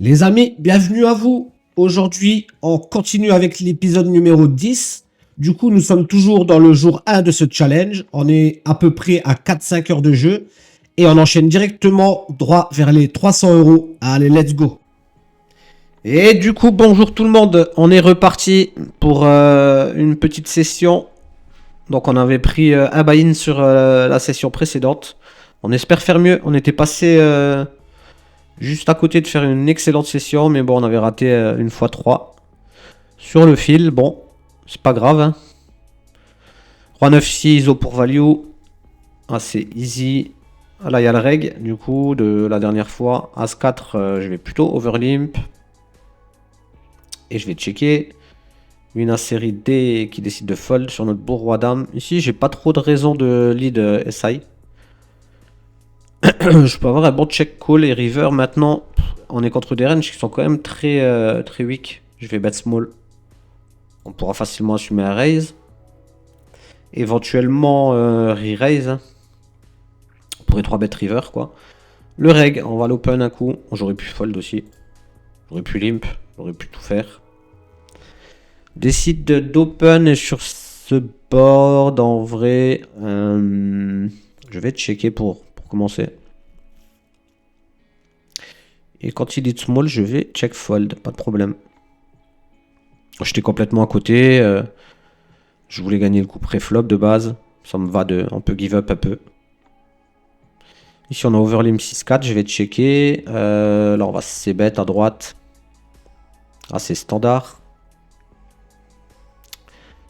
Les amis, bienvenue à vous. Aujourd'hui, on continue avec l'épisode numéro 10. Du coup, nous sommes toujours dans le jour 1 de ce challenge. On est à peu près à 4-5 heures de jeu. Et on enchaîne directement droit vers les 300 euros. Allez, let's go. Et du coup, bonjour tout le monde. On est reparti pour une petite session. Donc, on avait pris un buy-in sur la session précédente. On espère faire mieux. On était passé... juste à côté de faire une excellente session, mais bon, on avait raté une fois 3 sur le fil. Bon, c'est pas grave. Hein. Roi 9-6, ISO pour value. Ah, c'est easy. Ah, là, il y a le reg, du coup, de la dernière fois. As-4, je vais plutôt overlimp. Et je vais checker. Une série D qui décide de fold sur notre beau roi dame. Ici, j'ai pas trop de raison de lead SI. Je peux avoir un bon check call et river. Maintenant, on est contre des ranges qui sont quand même très weak. Je vais bet small. On pourra facilement assumer un raise. Éventuellement re-raise. On pourrait 3 bet river quoi. Le reg, on va l'open un coup. J'aurais pu fold aussi. J'aurais pu limp. J'aurais pu tout faire. Décide d'open sur ce board en vrai. Je vais checker pour commencer. Et quand il dit small, je vais check fold, pas de problème. J'étais complètement à côté. Je voulais gagner le coup pré-flop de base. Ça me va de... On peut give up un peu. Ici, on a overlimp 6-4. Je vais checker. Là, on va c-bet à droite. Ah, c'est standard.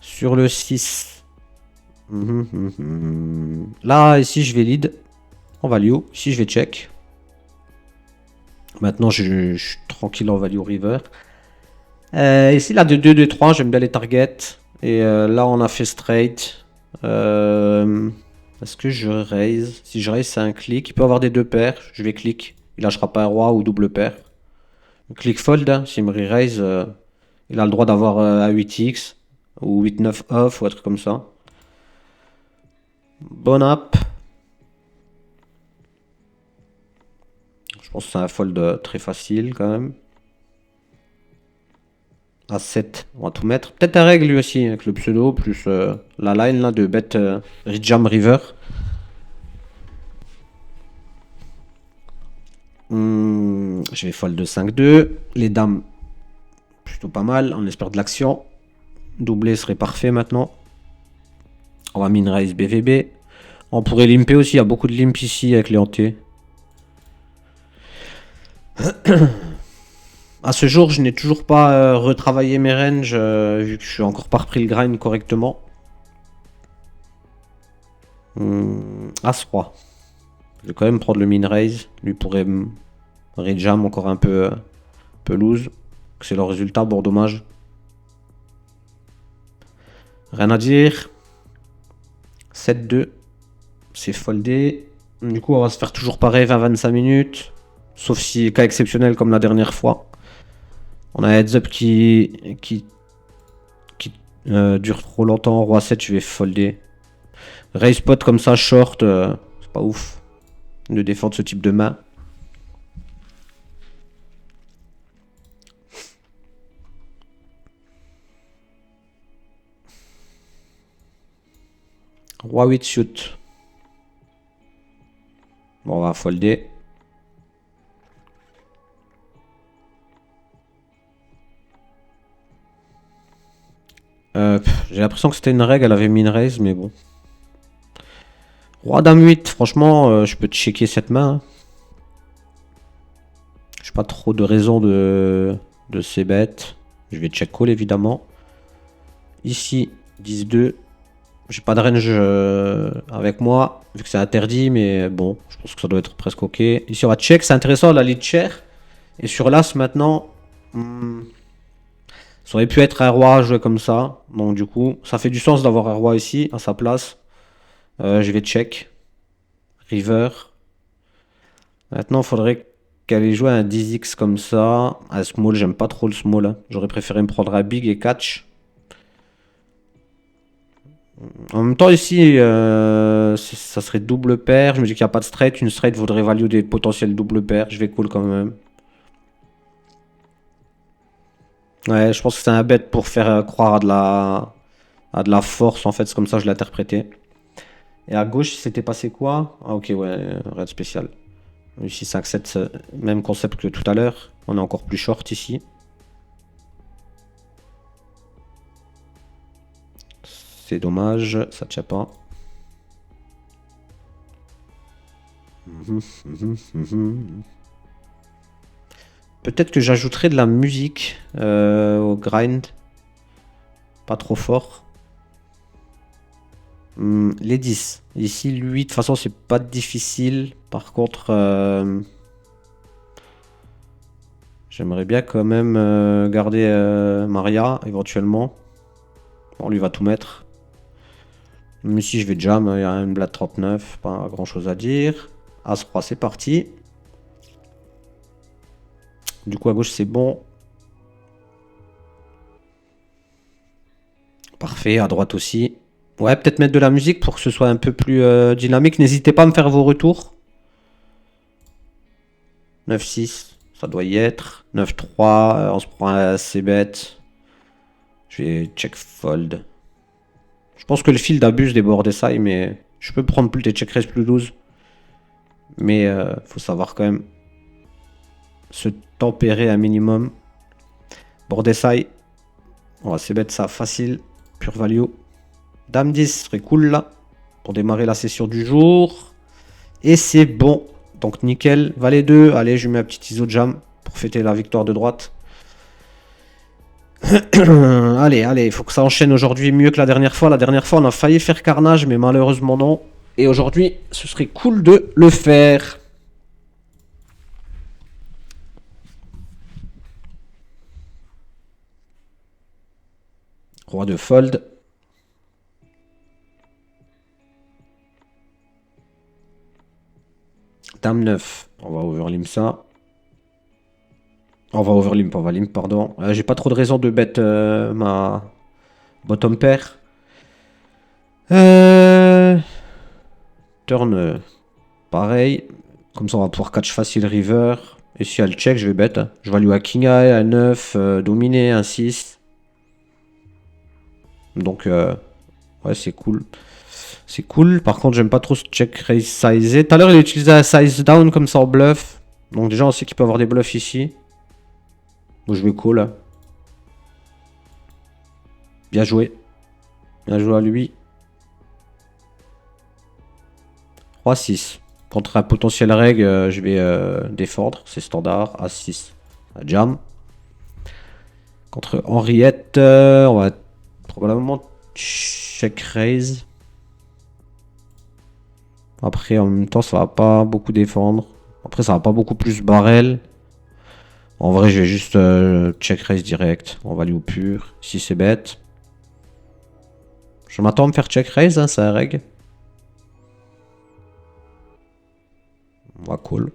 Sur le 6. Là, ici, je vais lead. En value. Ici, je vais check. Maintenant, je suis tranquille en value river. Ici, là, de 2, 2, 3, j'aime bien les targets. Et là, on a fait straight. Est-ce que je raise? Si je raise, c'est un clic. Il peut avoir des deux paires. Je vais clic. Il lâchera pas un roi ou double paire. Click fold. Hein. S'il me raise, il a le droit d'avoir un 8x ou 8-9 off ou un truc comme ça. Bon app. Je pense que c'est un fold très facile quand même. À 7, on va tout mettre. Peut-être un règle lui aussi, avec le pseudo, plus la line là de bet Rijam River. Je vais fold de 5-2. Les dames, plutôt pas mal. On espère de l'action. Doublé serait parfait maintenant. On va min raise BVB. On pourrait limper aussi, il y a beaucoup de limp ici avec les hantés. À ce jour, je n'ai toujours pas retravaillé mes ranges, vu que je suis encore pas repris le grind correctement. As-3. Je vais quand même prendre le min raise. Lui pourrait rejam encore un peu loose. C'est le résultat, bon dommage. Rien à dire. 7-2. C'est foldé. Du coup, on va se faire toujours pareil 20-25 minutes. Sauf si cas exceptionnel comme la dernière fois. On a un heads up qui dure trop longtemps. Roi 7, je vais folder. Raise pot comme ça, short. C'est pas ouf de défendre ce type de main. Roi 8 shoot. Bon, on va folder. J'ai l'impression que c'était une règle, elle avait mis une raise, mais bon. Roi dame 8, franchement, je peux checker cette main. Hein. J'ai pas trop de raison de ces bêtes. Je vais check call évidemment. Ici, 10-2. J'ai pas de range avec moi, vu que c'est interdit, mais bon, je pense que ça doit être presque ok. Ici, on va check, c'est intéressant, la lead chair. Et sur l'as maintenant, ça aurait pu être un roi joué comme ça. Donc du coup, ça fait du sens d'avoir un roi ici, à sa place. Je vais check. River. Maintenant, il faudrait qu'elle ait joué un 10x comme ça. Un small, j'aime pas trop le small. Hein. J'aurais préféré me prendre un big et catch. En même temps, ici, ça serait double paire. Je me dis qu'il n'y a pas de straight. Une straight vaudrait value des potentiels double paires. Je vais call quand même. Ouais, je pense que c'est un bet pour faire croire à de la force, en fait. C'est comme ça que je l'ai interprété. Et à gauche, c'était passé quoi? Ah, ok, ouais, raid spécial. Ici, 5-7, même concept que tout à l'heure. On est encore plus short ici. C'est dommage, ça tient pas. Peut-être que j'ajouterai de la musique au grind. Pas trop fort. Les 10. Ici, lui, de toute façon, c'est pas difficile. Par contre, j'aimerais bien quand même garder Maria, éventuellement. On lui va tout mettre. Même si je vais jam, il y a une blade 39, pas grand chose à dire. As-3, c'est parti. Du coup, à gauche, c'est bon. Parfait, à droite aussi. Ouais, peut-être mettre de la musique pour que ce soit un peu plus dynamique. N'hésitez pas à me faire vos retours. 9-6, ça doit y être. 9-3, on se prend assez bête. Je vais check fold. Je pense que le field abuse des bords d'essai, mais je peux prendre plus des check raise plus 12. Mais faut savoir quand même se tempérer un minimum. Board d'essai. On va se bête ça facile. Pure value. Dame 10 serait cool là. Pour démarrer la session du jour. Et c'est bon. Donc nickel. Valet 2. Allez, je mets un petit ISO jam pour fêter la victoire de droite. Allez, il faut que ça enchaîne aujourd'hui mieux que la dernière fois. La dernière fois, on a failli faire carnage, mais malheureusement non. Et aujourd'hui, ce serait cool de le faire. Roi de fold. Dame 9. On va overlimp ça. On va overlimp, on va limp, pardon. J'ai pas trop de raison de bet ma bottom pair. Turn, pareil. Comme ça, on va pouvoir catch facile river. Et si elle check, je vais bet. Je value à king high, à 9, dominé, à 6. Donc, ouais, c'est cool. C'est cool. Par contre, j'aime pas trop ce check raise size. Tout à l'heure, il a utilisé un size down comme ça en bluff. Donc, déjà, on sait qu'il peut avoir des bluffs ici. Donc, je vais call. Bien joué. Bien joué à lui. 3-6. Contre un potentiel reg, je vais défendre. C'est standard. A6. Jam. Contre Henriette, on va probablement check raise. Après, en même temps, ça va pas beaucoup défendre. Après, ça va pas beaucoup plus barrel. En vrai, je vais juste check raise direct. On value au pur. Si c'est bête. Je m'attends à me faire check raise, hein, c'est un reg. On va call.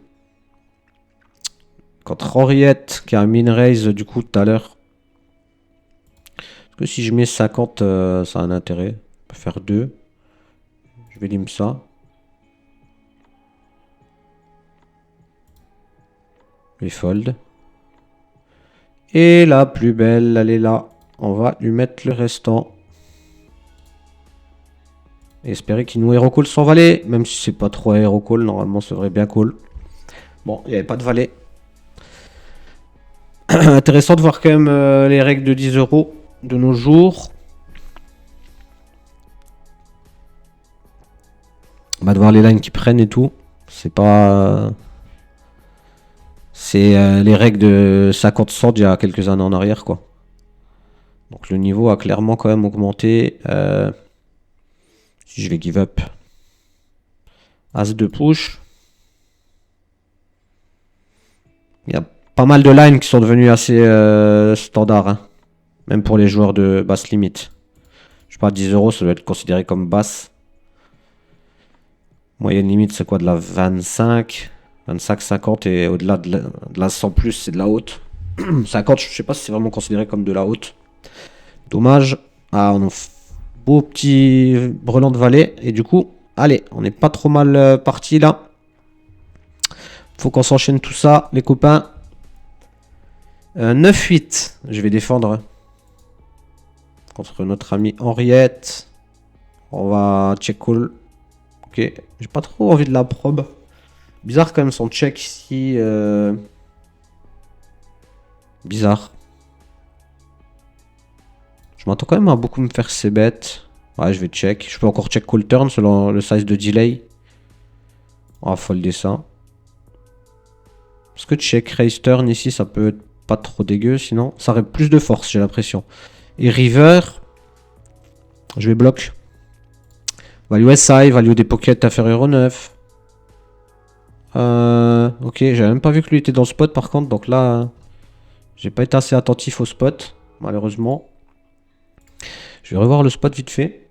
Contre Henriette, qui a un min raise du coup tout à l'heure. Est-ce que si je mets 50, ça a un intérêt? On peut faire 2. Je vais limp ça. Je vais fold. Et la plus belle, elle est là. On va lui mettre le restant. Et espérer qu'il nous hero call sans valet. Même si c'est pas trop hero call, normalement ça devrait bien call. Bon, il n'y avait pas de valet. Intéressant de voir quand même les règles de 10 € de nos jours. On va devoir les lines qui prennent et tout. C'est pas... c'est les règles de 50-100 il y a quelques années en arrière, quoi. Donc le niveau a clairement quand même augmenté. Si je vais give up. As de push. Il y a pas mal de lines qui sont devenues assez standards. Hein. Même pour les joueurs de basse limite. Je sais pas, 10 €, ça doit être considéré comme basse. Moyenne limite, c'est quoi? De la 25, 25, 50 et au-delà de la 100 plus, c'est de la haute. 50, je sais pas si c'est vraiment considéré comme de la haute. Dommage. Ah, on a beau petit brelan de valet. Et du coup, allez, on n'est pas trop mal parti là. Faut qu'on s'enchaîne tout ça, les copains. 9-8. Je vais défendre contre notre ami Henriette. On va check call. Ok. J'ai pas trop envie de la probe. Bizarre quand même son check ici. Bizarre. Je m'attends quand même à beaucoup me faire ces bêtes. Ouais, je vais check. Je peux encore check call turn selon le size de delay. On va folder ça. Parce que check raise turn ici, ça peut être pas trop dégueu. Sinon, ça aurait plus de force, j'ai l'impression. Et river, je vais bloc. Value SI, value des pockets inférieur au 9. Ok, j'avais même pas vu que lui était dans le spot par contre. Donc là, j'ai pas été assez attentif au spot, malheureusement. Je vais revoir le spot vite fait.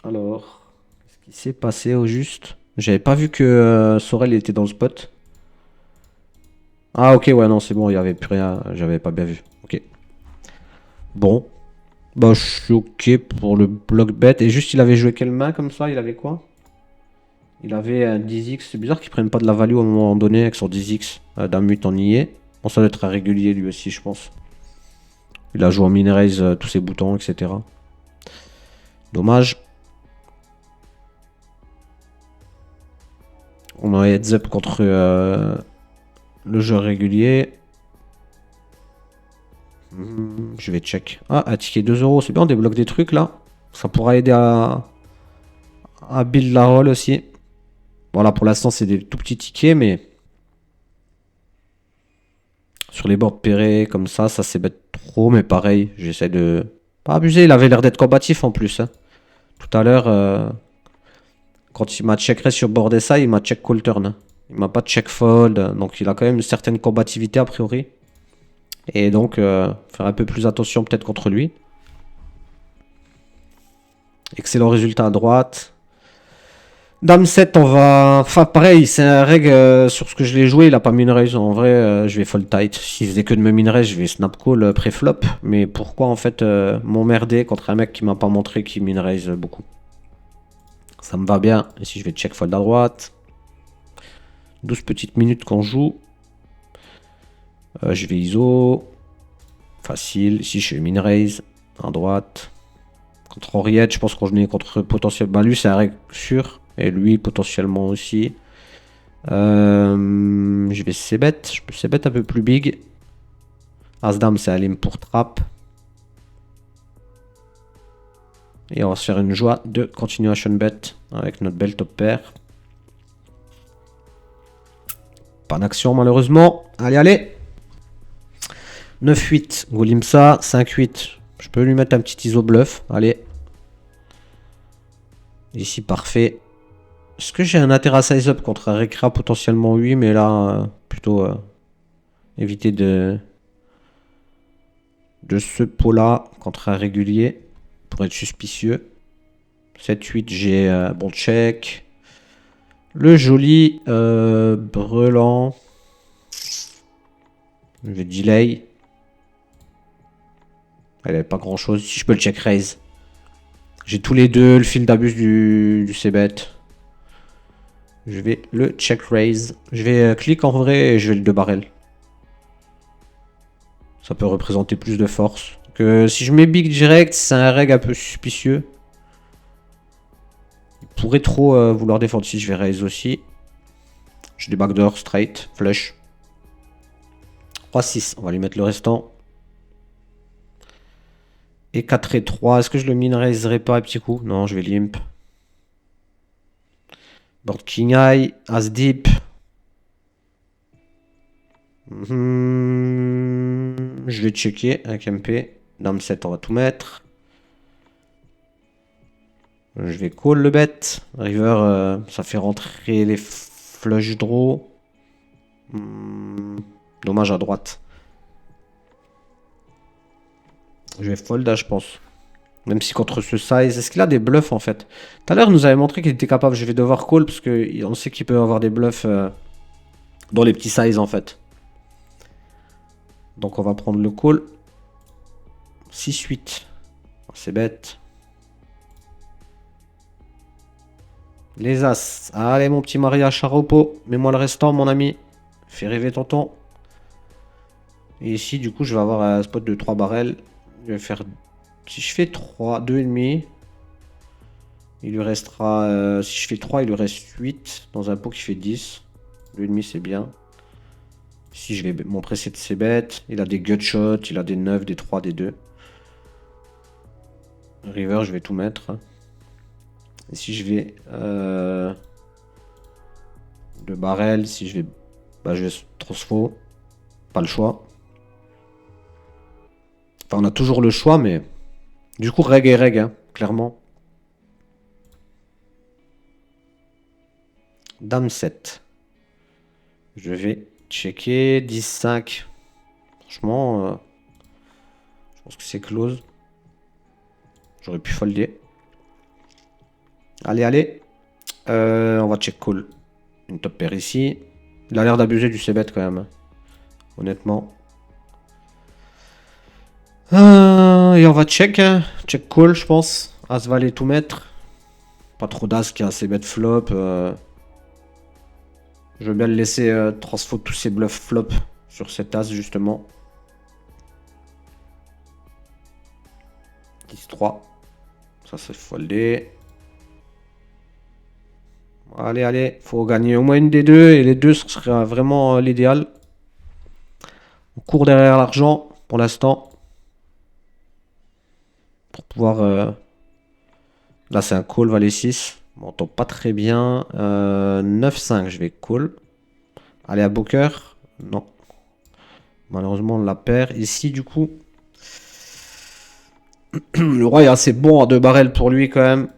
Alors, qu'est-ce qui s'est passé au juste? J'avais pas vu que Sorel était dans le spot. Ah ok, ouais, non, c'est bon, il y avait plus rien. J'avais pas bien vu. Ok. Bon. Bah, je suis ok pour le bloc bet. Et juste, il avait joué quelle main comme ça? Il avait quoi? Il avait un 10x. C'est bizarre qu'il prenne pas de la value à un moment donné avec son 10x d'un mute en IE. Bon, ça doit être un régulier lui aussi, je pense. Il a joué en min-raise tous ses boutons, etc. Dommage. On a heads up contre le jeu régulier. Je vais check. Ah, un ticket 2 euros. C'est bien, on débloque des trucs là. Ça pourra aider à build la roll aussi. Voilà, pour l'instant, c'est des tout petits tickets, mais sur les boards pairés, comme ça c'est bête trop. Mais pareil, j'essaie de pas abuser. Il avait l'air d'être combatif en plus. Hein. Tout à l'heure, quand il m'a check raise sur board ça, il m'a check call turn. Hein. Il m'a pas check fold. Donc, il a quand même une certaine combativité a priori. Et donc, faire un peu plus attention peut-être contre lui. Excellent résultat à droite. Dame 7, on va... Enfin, pareil, c'est un reg sur ce que je l'ai joué, il a pas min-raise. En vrai, je vais fold tight. S'il faisait que de me min-raise, je vais snap call pré-flop. Mais pourquoi, en fait, m'emmerder contre un mec qui m'a pas montré qu'il min-raise beaucoup? Ça me va bien. Ici, je vais check fold à droite. 12 petites minutes qu'on joue. Je vais ISO. Facile. Ici, je fais min-raise à droite. Contre Henriette, je pense qu'on est contre potentiel. Bah, lui, c'est un reg sûr. Et lui, potentiellement aussi. Je vais c-bet. Je peux c-bet un peu plus big. As-dame, c'est Alim pour trap. Et on va se faire une joie de continuation bet avec notre belle top pair. Pas d'action malheureusement. Allez, allez. 9-8. Golimsa. 5-8. Je peux lui mettre un petit ISO bluff. Allez. Ici, parfait. Est-ce que j'ai un intérêt à size up contre un Recra potentiellement oui, mais là, plutôt éviter de ce pot-là contre un régulier pour être suspicieux. 7-8, j'ai un bon check. Le joli brelan. Je vais delay. Elle n'avait pas grand chose. Si je peux le check raise. J'ai tous les deux le fil d'abus du c-bet. Je vais le check raise. Je vais click en vrai et je vais le 2 barrel. Ça peut représenter plus de force. Que si je mets big direct, c'est un reg un peu suspicieux. Il pourrait trop vouloir défendre. Si je vais raise aussi. J'ai des backdoor straight, flush. 3-6. On va lui mettre le restant. Et 4 et 3. Est-ce que je le min-raiserai pas un petit coup? Non, je vais limp. Board king high, as deep. Je vais checker avec MP. Dame 7, on va tout mettre. Je vais call le bet. River, ça fait rentrer les flush draw. Dommage à droite. Je vais fold, je pense. Même si contre ce size... Est-ce qu'il a des bluffs, en fait? Tout à l'heure, il nous avait montré qu'il était capable. Je vais devoir call, parce qu'on sait qu'il peut avoir des bluffs dans les petits sizes, en fait. Donc, on va prendre le call. 6-8. C'est bête. Les As. Allez, mon petit Maria Charopo. Mets-moi le restant, mon ami. Fais rêver tonton. Et ici, du coup, je vais avoir un spot de 3 barrels. Je vais faire... Si je fais 3, 2,5, il lui restera... si je fais 3, il lui reste 8 dans un pot qui fait 10. 2,5, c'est bien. Si je vais m'empresser de ses bêtes, il a des gutshots, il a des 9, des 3, des 2. River, je vais tout mettre. Et si je vais... 2 barrels, si je vais... Bah, je vais transfo. Pas le choix. Enfin, on a toujours le choix, mais... Du coup, reg et reg, hein, clairement. Dame 7. Je vais checker. 10-5. Franchement, je pense que c'est close. J'aurais pu folder. Allez, allez. On va check call. Une top pair ici. Il a l'air d'abuser du c-bet quand même. Honnêtement. Et on va check. Hein. Check call, je pense. As valet tout mettre. Pas trop d'as qui a c-bet flop. Je veux bien le laisser transfo tous ses bluffs flop sur cet as justement. 10-3. Ça c'est foldé. Allez, allez. Faut gagner au moins une des deux. Et les deux, ce serait vraiment l'idéal. On court derrière l'argent pour l'instant. Pour pouvoir... Là c'est un call valet 6. On m'entend pas très bien. 9-5, je vais call. Allez à Booker. Non. Malheureusement, on la perd. Ici, du coup, le roi est assez bon en 2 barrels pour lui quand même.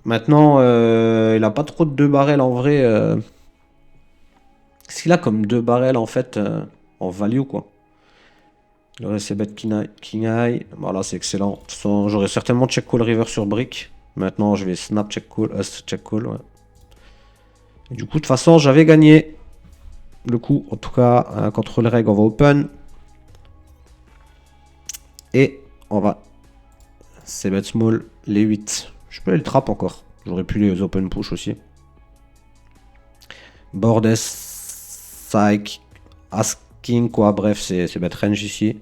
Maintenant, il a pas trop de 2 barrels en vrai. Qu'est-ce qu'il a comme 2 barrels en fait en value quoi. Il aurait ses bêtes King High. Voilà, c'est excellent. De toute façon, j'aurais certainement check call river sur brick. Maintenant, je vais snap check call. Check call, ouais. Et du coup, de toute façon, j'avais gagné le coup. En tout cas, contre le reg, on va open. Et on va c'est bet small, les 8. Je peux les trap encore. J'aurais pu les open push aussi. Board S, psych, asking quoi. Bref, c'est bet range ici.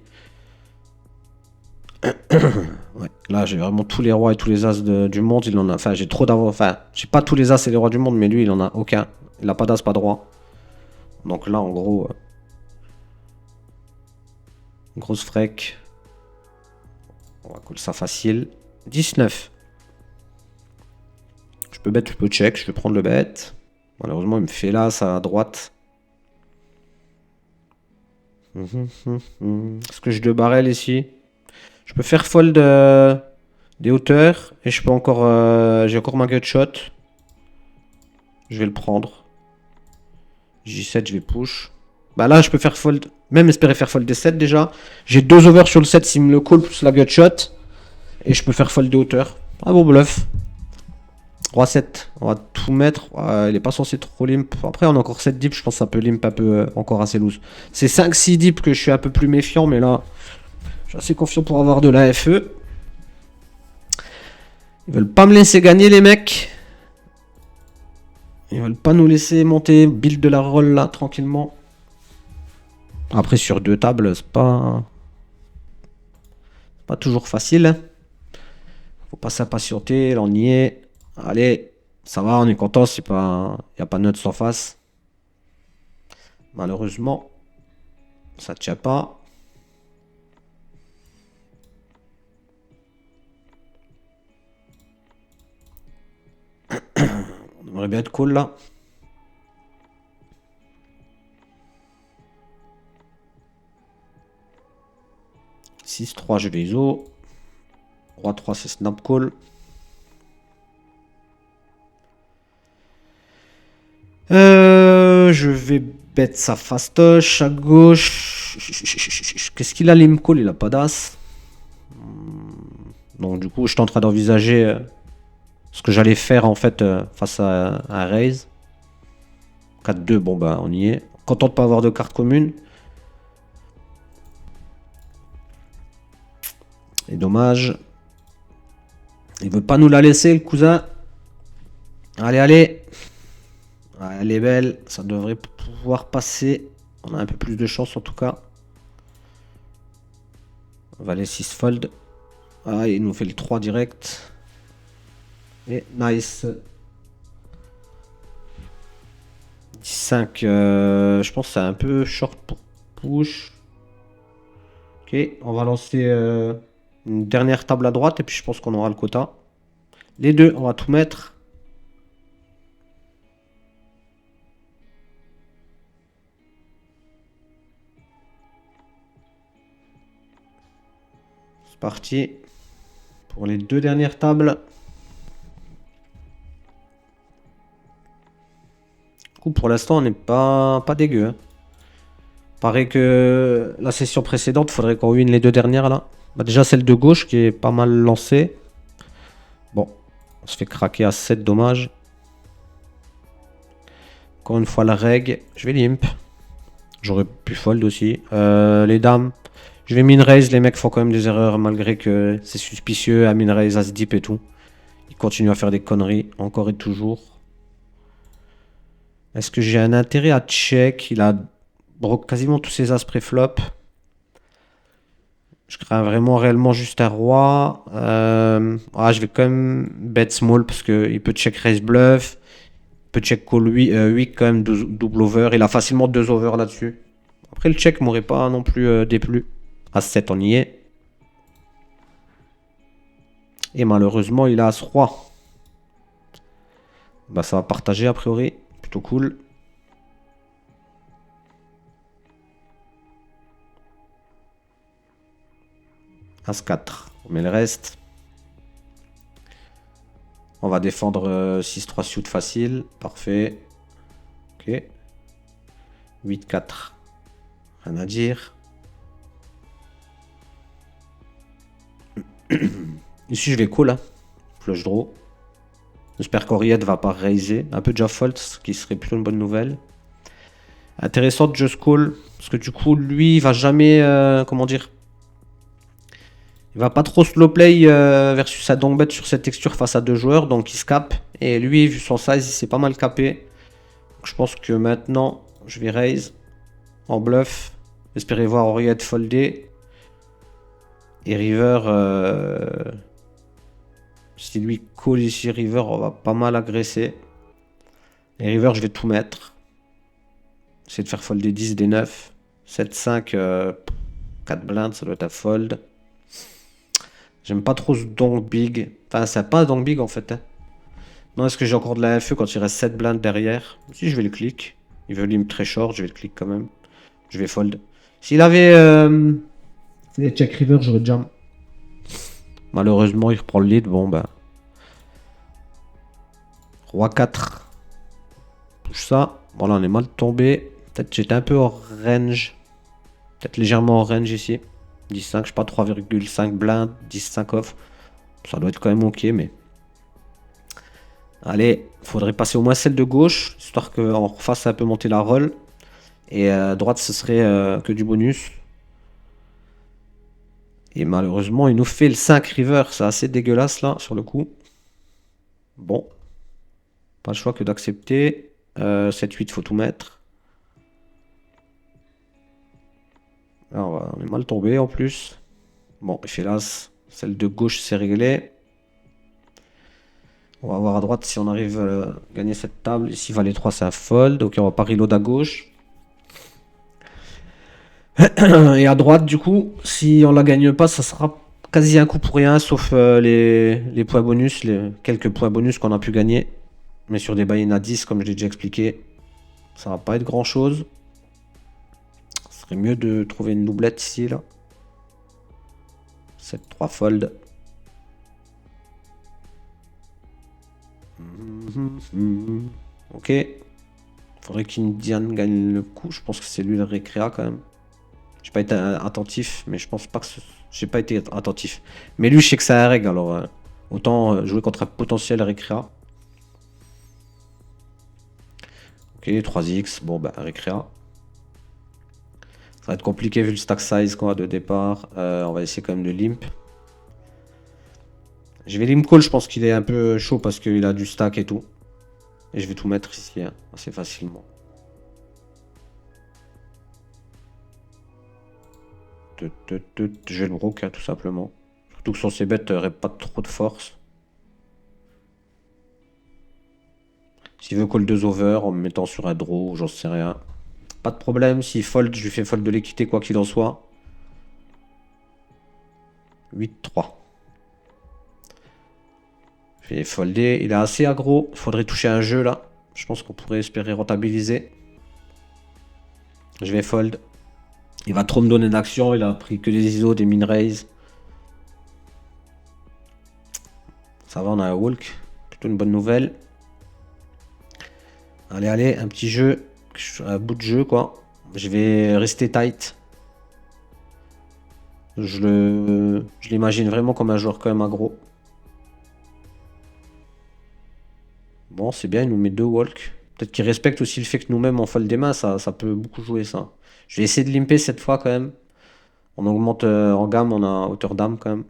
Ouais, là j'ai vraiment tous les rois et tous les as du monde. Il en a. Enfin, j'ai trop d'avoir. Enfin, j'ai pas tous les as et les rois du monde, mais lui il en a aucun. Il a pas d'as, pas de roi. Donc là en gros. Grosse frec. On va call ça facile. 19. Je peux bet, je peux check. Je vais prendre le bet. Malheureusement, il me fait là, ça à droite. Est-ce que j'ai 2 barrels ici? Je peux faire fold des hauteurs. Et je peux encore. J'ai encore ma gutshot. Je vais le prendre. J7, je vais push. Bah là, je peux faire fold. Même espérer faire fold des 7 déjà. J'ai 2 overs sur le 7 s'il me le call plus la gutshot. Et je peux faire fold des hauteurs. Ah bon bluff. Roi 7. On va tout mettre. Il est pas censé trop limp. Après, on a encore 7 dips. Je pense que ça peut limp un peu encore assez loose. C'est 5-6 dips que je suis un peu plus méfiant. Mais là, je suis assez confiant pour avoir de la FE. Ils veulent pas me laisser gagner, les mecs. Ils veulent pas nous laisser monter. Build de la roll là, tranquillement. Après, sur 2 tables, c'est pas toujours facile. Faut pas s'impatienter. Là, on y est. Allez, ça va, on est content. Il n'y a pas de nuts en face. Malheureusement, ça ne tient pas. On aimerait bien être cool là. « 6-3, je vais ISO. Roi 3, c'est snap call. Je vais bet sa fastoche à gauche. Qu'est-ce qu'il a, limp call? Il a pas d'as. Donc du coup, je suis en train d'envisager ce que j'allais faire en fait face à un raise. 4-2, bon bah on y est. Content de pas avoir de carte commune. Et dommage. Il veut pas nous la laisser, le cousin. Allez, allez. Elle est belle. Ça devrait pouvoir passer. On a un peu plus de chance en tout cas. Valet 6 fold. Ah, il nous fait le 3 direct. Et nice. 10-5, je pense que c'est un peu short pour push. Ok, on va lancer une dernière table à droite et puis je pense qu'on aura le quota. Les deux, on va tout mettre. C'est parti pour les deux dernières tables. Du coup, pour l'instant, on n'est pas dégueu. Hein. Pareil que la session précédente, il faudrait qu'on win les deux dernières là. Bah, déjà celle de gauche qui est pas mal lancée. Bon, on se fait craquer à 7, dommage. Encore une fois la reg. Je vais limp. J'aurais pu fold aussi. Les dames. Je vais min raise. Les mecs font quand même des erreurs malgré que c'est suspicieux à min raise, as deep et tout. Ils continuent à faire des conneries encore et toujours. Est-ce que j'ai un intérêt à check? Il a quasiment tous ses as pré-flop. Je crains vraiment réellement juste un roi. Je vais quand même bet small parce qu'il peut check raise bluff. Il peut check call 8 quand même, double over. Il a facilement 2 over là-dessus. Après le check m'aurait pas non plus déplu. À 7 on y est. Et malheureusement il a as roi. Bah ça va partager a priori. Plutôt cool. As 4. On met le reste. On va défendre 6-3 suit facile. Parfait. Ok. 8-4. Rien à dire. Ici je vais call. Hein. Flush draw. J'espère qu'Oriette va pas raiser. Un peu déjà fold, ce qui serait plutôt une bonne nouvelle. Intéressant de just call. Parce que du coup, lui, il va jamais. Comment dire? Il va pas trop slow play versus sa donk bet sur cette texture face à deux joueurs. Donc il se cap. Et lui, vu son size, il s'est pas mal capé. Donc, je pense que maintenant, je vais raise en bluff. Espérer voir Oriette folder. Et River. Si lui call ici River, on va pas mal agresser. Et River, je vais tout mettre. Essayer de faire fold des 10, des 9. 7, 5, 4 blindes, ça doit être à fold. J'aime pas trop ce donk big. Enfin, c'est pas un donk big en fait. Hein. Non, est-ce que j'ai encore de la FE quand il reste 7 blindes derrière? Si, je vais le click. Il veut limp très short, je vais le click quand même. Je vais fold. S'il avait check River, j'aurais jam. Malheureusement, il reprend le lead. Bon, bah. Roi 4. Touche ça. Bon, là, on est mal tombé. Peut-être j'étais un peu hors range. Peut-être légèrement hors range ici. 10-5, je sais pas, 3,5 blindes, 10-5 off. Ça doit être quand même ok, mais. Allez, faudrait passer au moins celle de gauche, histoire qu'en face, ça peut monter la roll. Et à droite, ce serait que du bonus. Et malheureusement, il nous fait le 5 river. C'est assez dégueulasse là, sur le coup. Bon. Pas le choix que d'accepter. 7-8, faut tout mettre. Alors, on est mal tombé en plus. Bon, il fait l'as. Celle de gauche, c'est réglé. On va voir à droite si on arrive à gagner cette table. Ici, valet 3, c'est un fold. Donc, on va pas reload à gauche. Et à droite, du coup, si on la gagne pas, ça sera quasi un coup pour rien, sauf les points bonus, quelques points bonus qu'on a pu gagner. Mais sur des buy-in à 10, comme je l'ai déjà expliqué, ça va pas être grand chose. Ce serait mieux de trouver une doublette ici, là. 7-3 fold. Ok. Faudrait qu'Indian gagne le coup. Je pense que c'est lui le récréa quand même. J'ai pas été attentif, mais je pense pas que j'ai pas été attentif. Mais lui, je sais que c'est un règle, alors autant jouer contre un potentiel récréa. Ok, 3x, bon bah récréa. Ça va être compliqué vu le stack size qu'on a de départ. On va essayer quand même de limp. Je vais limp call, je pense qu'il est un peu chaud parce qu'il a du stack et tout. Et je vais tout mettre ici hein, assez facilement. Je vais le broke, hein, tout simplement. Surtout que sur ces bêtes, n'aurait pas trop de force. S'il veut call 2 over en me mettant sur un draw, j'en sais rien. Pas de problème, s'il fold, je lui fais fold de l'équité quoi qu'il en soit. 8-3. Je vais folder, il est assez aggro, il faudrait toucher un jeu là. Je pense qu'on pourrait espérer rentabiliser. Je vais fold. Il va trop me donner d'action, il a pris que des ISO, des min raise. Ça va, on a un walk, plutôt une bonne nouvelle. Allez, allez, un petit jeu, un bout de jeu quoi. Je vais rester tight. Je l'imagine vraiment comme un joueur quand même aggro. Bon, c'est bien, il nous met 2 walk. Peut-être qu'il respecte aussi le fait que nous-mêmes on fold des mains, ça peut beaucoup jouer ça. Je vais essayer de limper cette fois quand même. On augmente en gamme, on a hauteur d'âme quand même.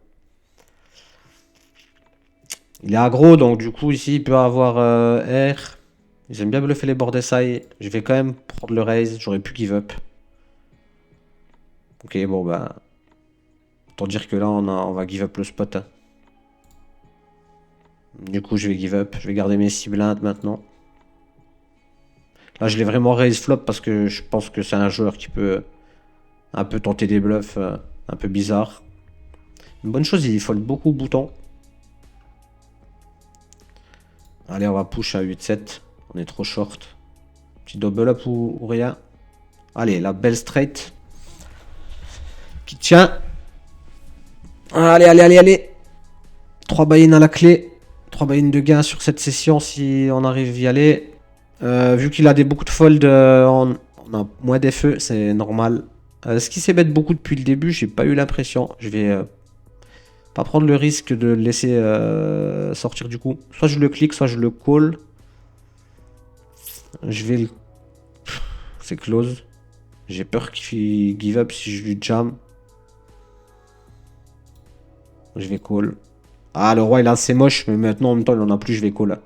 Il est aggro, donc du coup ici il peut avoir R. Ils aiment bien bluffer les board SI. Je vais quand même prendre le raise, j'aurais pu give up. Ok, bon bah... Autant dire que là on va give up le spot. Hein. Du coup je vais give up, je vais garder mes 6 blindes maintenant. Là je l'ai vraiment raise flop parce que je pense que c'est un joueur qui peut un peu tenter des bluffs un peu bizarres. Une bonne chose, il fold beaucoup bouton. Allez, on va push à 8-7. On est trop short. Petit double up ou rien. Allez, la belle straight. Qui tient. Allez, allez, allez, allez. 3 buy-in à la clé. 3 buy-in de gain sur cette session si on arrive à y aller. Vu qu'il a beaucoup de fold, on a moins des feux, c'est normal. Ce qui s'est bet beaucoup depuis le début, j'ai pas eu l'impression. Je vais pas prendre le risque de le laisser sortir du coup. Soit je le clique, soit je le call. Je vais le... C'est close. J'ai peur qu'il give up si je lui jam. Je vais call. Ah, le roi il est assez moche, mais maintenant en même temps il en a plus, je vais call.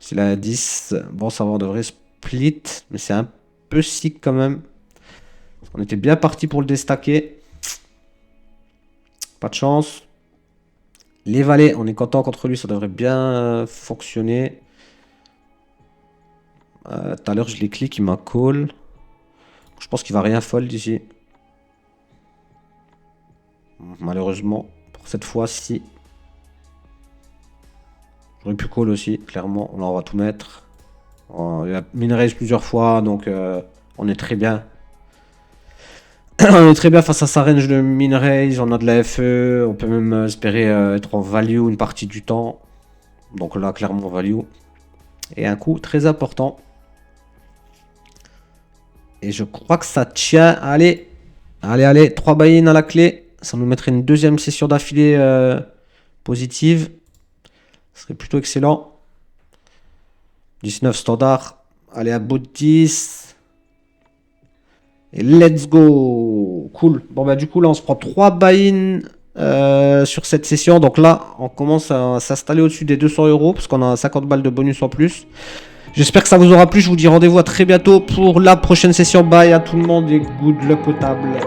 S'il a un 10, bon ça va, on devrait split, mais c'est un peu sick quand même. On était bien parti pour le déstacker. Pas de chance. Les valets, on est content contre lui, ça devrait bien fonctionner. Tout à l'heure je l'ai click, il m'a call. Je pense qu'il va rien fold ici. Malheureusement, pour cette fois-ci. J'aurais pu call aussi, clairement. Là, on va tout mettre. Il a min raise plusieurs fois, donc on est très bien. On est très bien face à sa range de min raise. On a de la FE. On peut même espérer être en value une partie du temps. Donc là, clairement, value. Et un coup très important. Et je crois que ça tient. Allez, allez, allez. 3 buy-in à la clé. Ça nous mettrait une deuxième session d'affilée positive. Ce serait plutôt excellent. 19 standard. Allez, à bout de 10. Et let's go. Cool. Bon, bah, du coup, là, on se prend 3 buy-in sur cette session. Donc là, on commence à s'installer au-dessus des 200 €. Parce qu'on a 50 balles de bonus en plus. J'espère que ça vous aura plu. Je vous dis rendez-vous à très bientôt pour la prochaine session. Bye à tout le monde et good luck aux tables.